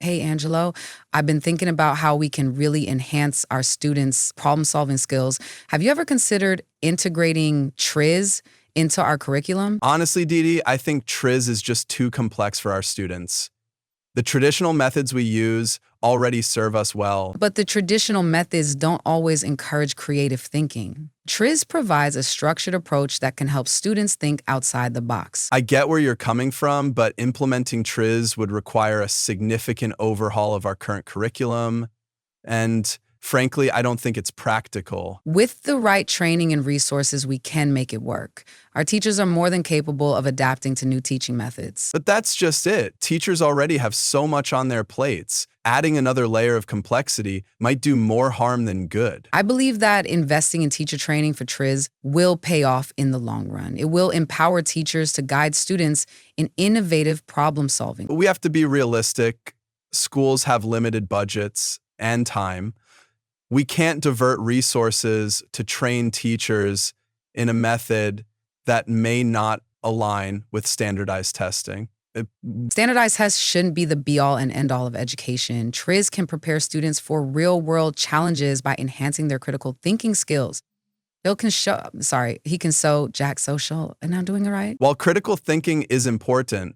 Hey, Angelo, I've been thinking about how we can really enhance our students' problem solving skills. Have you ever considered integrating TRIZ into our curriculum? Honestly, Didi, I think TRIZ is just too complex for our students. The traditional methods we use already serve us well. But the traditional methods don't always encourage creative thinking. TRIZ provides a structured approach that can help students think outside the box. I get where you're coming from, but implementing TRIZ would require a significant overhaul of our current curriculum. And frankly, I don't think it's practical. With the right training and resources, we can make it work. Our teachers are more than capable of adapting to new teaching methods. But that's just it. Teachers already have so much on their plates. Adding another layer of complexity might do more harm than good. I believe that investing in teacher training for TRIZ will pay off in the long run. It will empower teachers to guide students in innovative problem solving. But we have to be realistic. Schools have limited budgets and time. We can't divert resources to train teachers in a method that may not align with standardized testing. Standardized tests shouldn't be the be-all and end-all of education. TRIZ can prepare students for real-world challenges by enhancing their critical thinking skills. He can sew Jack social. And I'm doing it right? While critical thinking is important,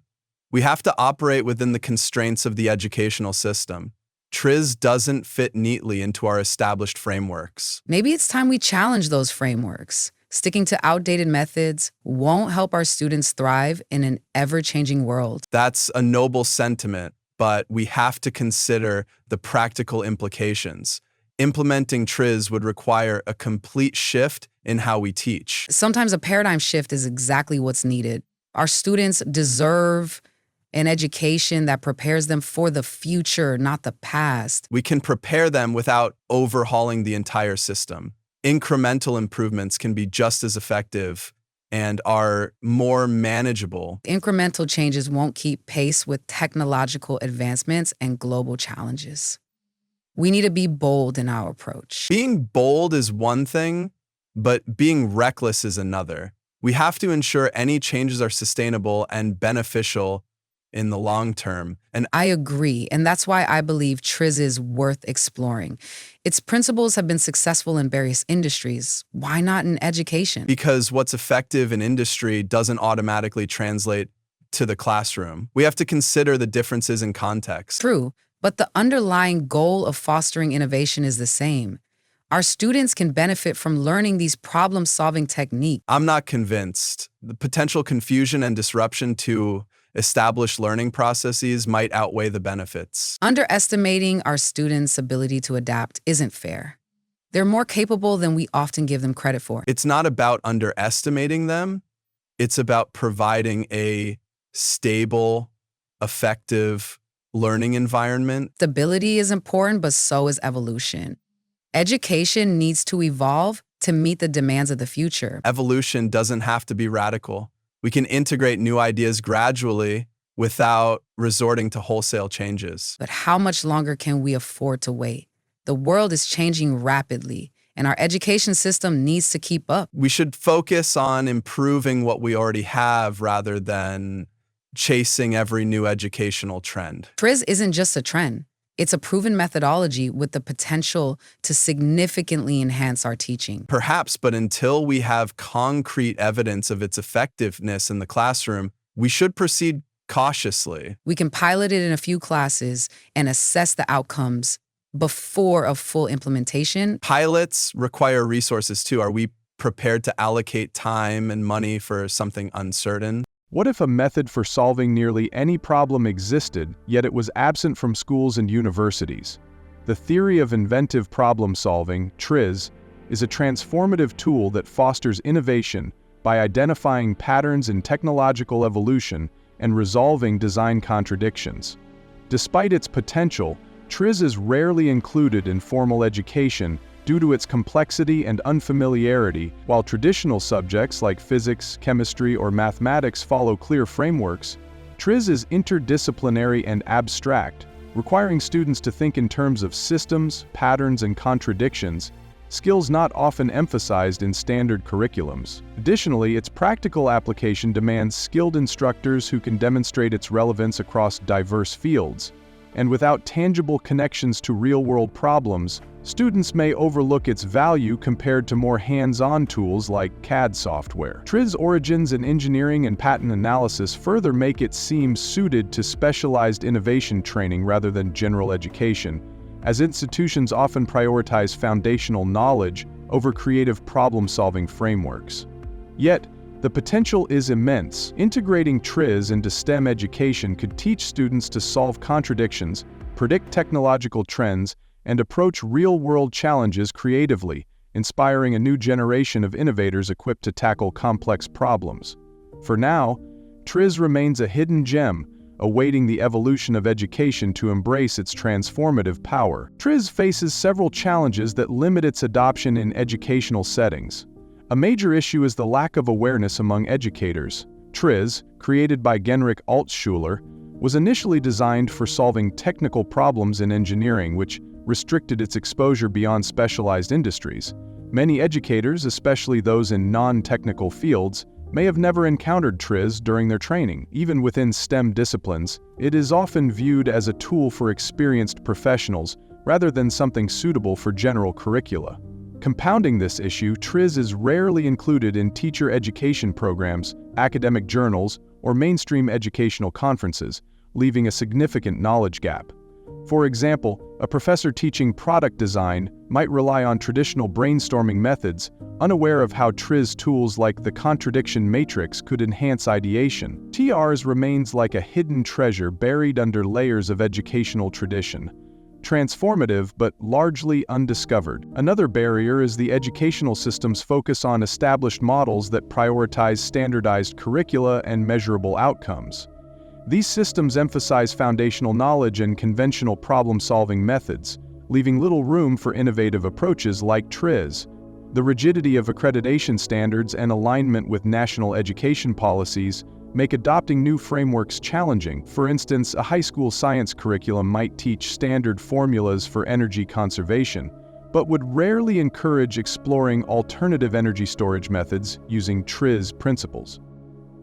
we have to operate within the constraints of the educational system. TRIZ doesn't fit neatly into our established frameworks. Maybe it's time we challenge those frameworks. Sticking to outdated methods won't help our students thrive in an ever-changing world. That's a noble sentiment, but we have to consider the practical implications. Implementing TRIZ would require a complete shift in how we teach. Sometimes a paradigm shift is exactly what's needed. Our students deserve an education that prepares them for the future, not the past. We can prepare them without overhauling the entire system. Incremental improvements can be just as effective and are more manageable. Incremental changes won't keep pace with technological advancements and global challenges. We need to be bold in our approach. Being bold is one thing, but being reckless is another. We have to ensure any changes are sustainable and beneficial in the long term. And I agree, and that's why I believe TRIZ is worth exploring. Its principles have been successful in various industries. Why not in education? because what's effective in industry doesn't automatically translate to the classroom. We have to consider the differences in context. True, but the underlying goal of fostering innovation is the same. Our students can benefit from learning these problem-solving techniques. I'm not convinced. The potential confusion and disruption to established learning processes might outweigh the benefits. Underestimating our students' ability to adapt isn't fair. They're more capable than we often give them credit for. It's not about underestimating them. It's about providing a stable, effective learning environment. Stability is important, but so is evolution. Education needs to evolve to meet the demands of the future. Evolution doesn't have to be radical. We can integrate new ideas gradually without resorting to wholesale changes. But how much longer can we afford to wait? The world is changing rapidly, and our education system needs to keep up. We should focus on improving what we already have rather than chasing every new educational trend. TRIZ isn't just a trend. It's a proven methodology with the potential to significantly enhance our teaching. Perhaps, but until we have concrete evidence of its effectiveness in the classroom, we should proceed cautiously. We can pilot it in a few classes and assess the outcomes before a full implementation. Pilots require resources too. Are we prepared to allocate time and money for something uncertain? What if a method for solving nearly any problem existed, yet it was absent from schools and universities? The theory of inventive problem solving, TRIZ, is a transformative tool that fosters innovation by identifying patterns in technological evolution and resolving design contradictions. Despite its potential, TRIZ is rarely included in formal education due to its complexity and unfamiliarity. While traditional subjects like physics, chemistry, or mathematics follow clear frameworks, TRIZ is interdisciplinary and abstract, requiring students to think in terms of systems, patterns, and contradictions, skills not often emphasized in standard curriculums. Additionally, its practical application demands skilled instructors who can demonstrate its relevance across diverse fields, and without tangible connections to real-world problems, students may overlook its value compared to more hands-on tools like CAD software. TRIZ origins in engineering and pattern analysis further make it seem suited to specialized innovation training rather than general education, as institutions often prioritize foundational knowledge over creative problem-solving frameworks. Yet, the potential is immense. Integrating TRIZ into STEM education could teach students to solve contradictions, predict technological trends, and approach real-world challenges creatively, inspiring a new generation of innovators equipped to tackle complex problems. For now, TRIZ remains a hidden gem, awaiting the evolution of education to embrace its transformative power. TRIZ faces several challenges that limit its adoption in educational settings. A major issue is the lack of awareness among educators. TRIZ, created by Genrich Altschuler, was initially designed for solving technical problems in engineering, which restricted its exposure beyond specialized industries. Many educators, especially those in non-technical fields, may have never encountered TRIZ during their training. Even within STEM disciplines, it is often viewed as a tool for experienced professionals rather than something suitable for general curricula. Compounding this issue, TRIZ is rarely included in teacher education programs, academic journals, or mainstream educational conferences, leaving a significant knowledge gap. For example, a professor teaching product design might rely on traditional brainstorming methods, unaware of how TRIZ tools like the contradiction matrix could enhance ideation. TRIZ remains like a hidden treasure buried under layers of educational tradition. Transformative but largely undiscovered. Another barrier is the educational system's focus on established models that prioritize standardized curricula and measurable outcomes. These systems emphasize foundational knowledge and conventional problem-solving methods, leaving little room for innovative approaches like TRIZ. The rigidity of accreditation standards and alignment with national education policies make adopting new frameworks challenging. For instance, a high school science curriculum might teach standard formulas for energy conservation, but would rarely encourage exploring alternative energy storage methods using TRIZ principles.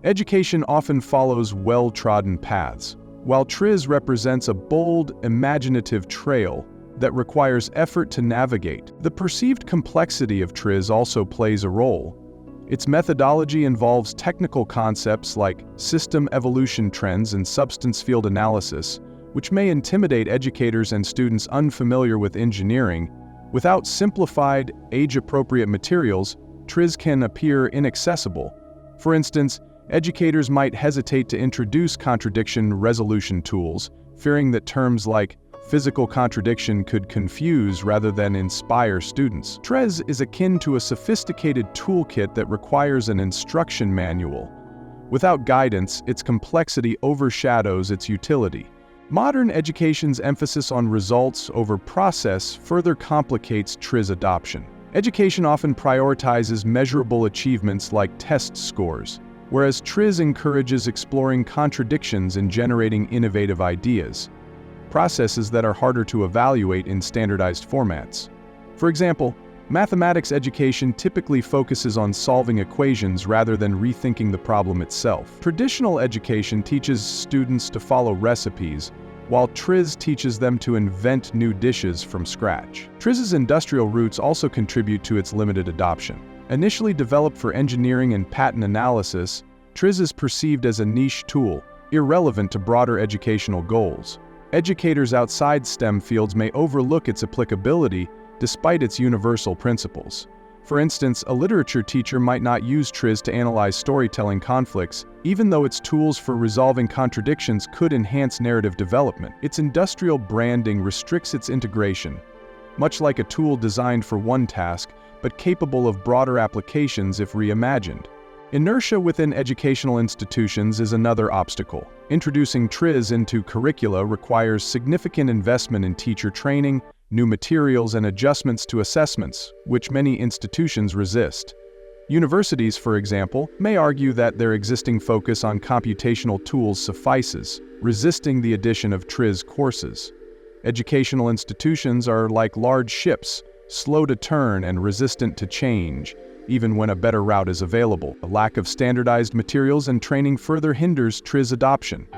Education often follows well-trodden paths, while TRIZ represents a bold, imaginative trail that requires effort to navigate. The perceived complexity of TRIZ also plays a role. Its methodology involves technical concepts like system evolution trends and substance field analysis, which may intimidate educators and students unfamiliar with engineering. Without simplified, age-appropriate materials, TRIZ can appear inaccessible. For instance, educators might hesitate to introduce contradiction resolution tools, fearing that terms like physical contradiction could confuse rather than inspire students. TRIZ is akin to a sophisticated toolkit that requires an instruction manual. Without guidance, its complexity overshadows its utility. Modern education's emphasis on results over process further complicates TRIZ adoption. Education often prioritizes measurable achievements like test scores, whereas TRIZ encourages exploring contradictions and generating innovative ideas, processes that are harder to evaluate in standardized formats. For example, mathematics education typically focuses on solving equations rather than rethinking the problem itself. Traditional education teaches students to follow recipes, while TRIZ teaches them to invent new dishes from scratch. TRIZ's industrial roots also contribute to its limited adoption. Initially developed for engineering and pattern analysis, TRIZ is perceived as a niche tool, irrelevant to broader educational goals. Educators outside STEM fields may overlook its applicability despite its universal principles. For instance, a literature teacher might not use TRIZ to analyze storytelling conflicts, even though its tools for resolving contradictions could enhance narrative development. Its industrial branding restricts its integration, much like a tool designed for one task, but capable of broader applications if reimagined. Inertia within educational institutions is another obstacle. Introducing TRIZ into curricula requires significant investment in teacher training, new materials, and adjustments to assessments, which many institutions resist. Universities, for example, may argue that their existing focus on computational tools suffices, resisting the addition of TRIZ courses. Educational institutions are like large ships, slow to turn and resistant to change, even when a better route is available. A lack of standardized materials and training further hinders TRIZ adoption.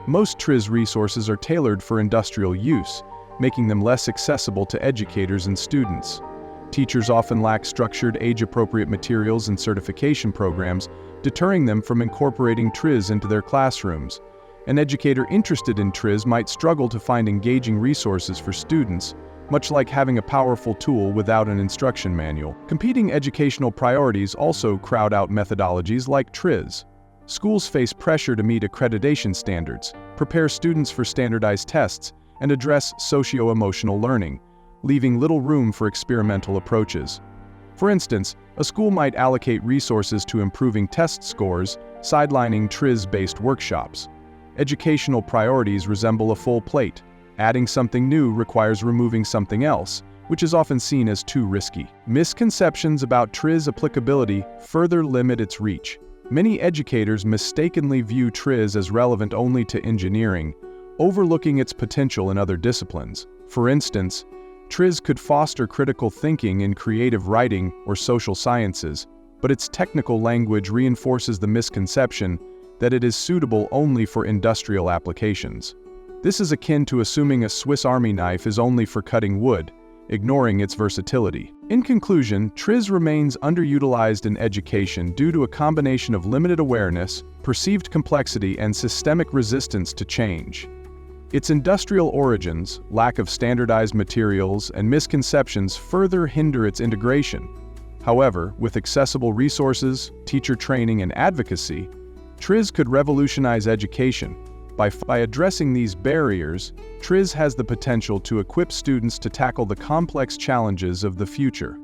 Most TRIZ resources are tailored for industrial use, making them less accessible to educators and students. Teachers often lack structured, age-appropriate materials and certification programs, deterring them from incorporating TRIZ into their classrooms. An educator interested in TRIZ might struggle to find engaging resources for students, much like having a powerful tool without an instruction manual. Competing educational priorities also crowd out methodologies like TRIZ. Schools face pressure to meet accreditation standards, prepare students for standardized tests, and address socio-emotional learning, leaving little room for experimental approaches. For instance, a school might allocate resources to improving test scores, sidelining TRIZ-based workshops. Educational priorities resemble a full plate. Adding something new requires removing something else, which is often seen as too risky. Misconceptions about TRIZ applicability further limit its reach. Many educators mistakenly view TRIZ as relevant only to engineering, overlooking its potential in other disciplines. For instance, TRIZ could foster critical thinking in creative writing or social sciences, but its technical language reinforces the misconception that it is suitable only for industrial applications. This is akin to assuming a Swiss Army knife is only for cutting wood, ignoring its versatility. In conclusion, TRIZ remains underutilized in education due to a combination of limited awareness, perceived complexity, and systemic resistance to change. Its industrial origins, lack of standardized materials, and misconceptions further hinder its integration. However, with accessible resources, teacher training, and advocacy, TRIZ could revolutionize education. By addressing these barriers, TRIZ has the potential to equip students to tackle the complex challenges of the future.